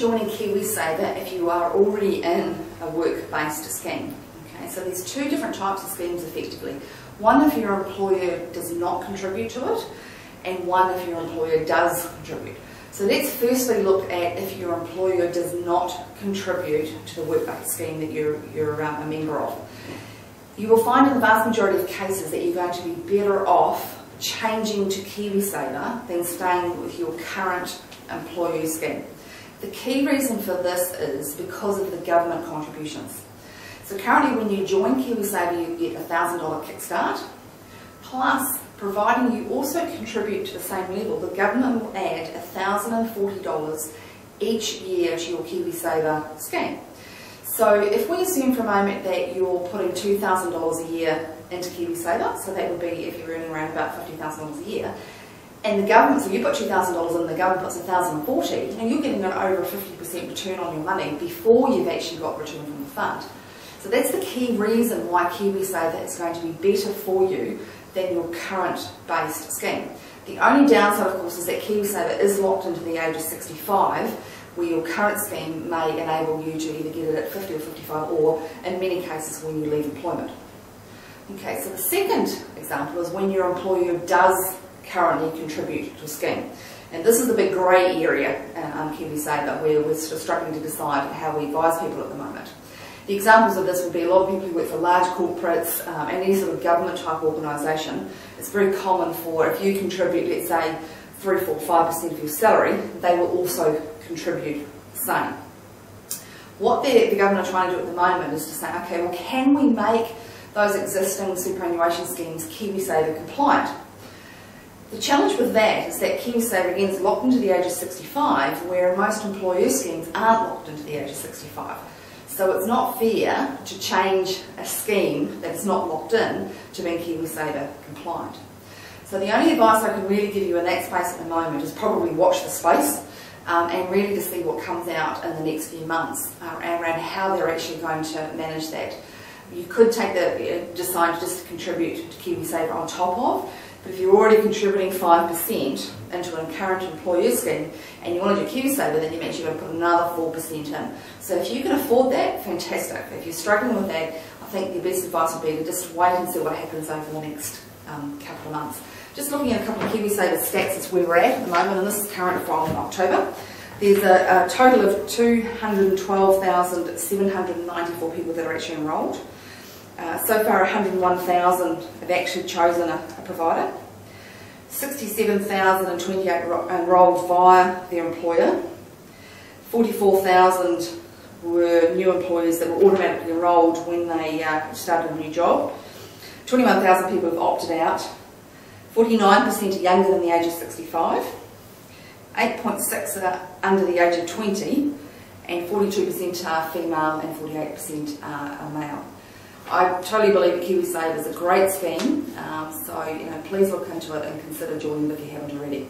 joining KiwiSaver if you are already in a work-based scheme. Okay, so there's two different types of schemes effectively. One if your employer does not contribute to it, and one if your employer does contribute. So let's firstly look at if your employer does not contribute to the work-based scheme that you're a member of. You will find in the vast majority of cases that you're going to be better off changing to KiwiSaver than staying with your current employee scheme. The key reason for this is because of the government contributions. So currently when you join KiwiSaver you get a $1,000 kickstart, plus providing you also contribute to the same level, the government will add $1,040 each year to your KiwiSaver scheme. So if we assume for a moment that you're putting $2,000 a year into KiwiSaver, so that would be if you're earning around about $50,000 a year, and the government, so you put $2,000 in, the government puts $1,040, and you're getting an over 50% return on your money before you've actually got return from the fund. So that's the key reason why KiwiSaver is going to be better for you than your current based scheme. The only downside, of course, is that KiwiSaver is locked into the age of 65, where your current scheme may enable you to either get it at 50 or 55, or in many cases when you leave employment. Okay, so the second example is when your employer does currently contribute to a scheme. And this is the big grey area on KiwiSaver, where we're sort of struggling to decide how we advise people at the moment. The examples of this would be a lot of people who work for large corporates and any sort of government type organisation. It's very common for, if you contribute, let's say, 3, 4, 5% of your salary, they will also contribute the same. What the government are trying to do at the moment is to say, okay, well, can we make those existing superannuation schemes KiwiSaver compliant? The challenge with that is that KiwiSaver again is locked into the age of 65, where most employer schemes aren't locked into the age of 65. So it's not fair to change a scheme that's not locked in to being KiwiSaver compliant. So the only advice I can really give you in that space at the moment is probably watch the space and really to see what comes out in the next few months around how they're actually going to manage that. You could decide just to contribute to KiwiSaver on top of, but if you're already contributing 5% into a current employer scheme and you want to do KiwiSaver, then you've actually got to put another 4% in. So if you can afford that, fantastic. If you're struggling with that, I think the best advice would be to just wait and see what happens over the next couple of months. Just looking at a couple of KiwiSaver stats as where we're at the moment, and this is current from October. There's a total of 212,794 people that are actually enrolled. So far 101,000 have actually chosen a provider. 67,028 enrolled via their employer. 44,000 were new employers that were automatically enrolled when they started a new job. 21,000 people have opted out. 49% are younger than the age of 65. 8.6 are under the age of 20, and 42% are female and 48% are male. I totally believe that KiwiSaver is a great scheme, so please look into it and consider joining if you haven't already.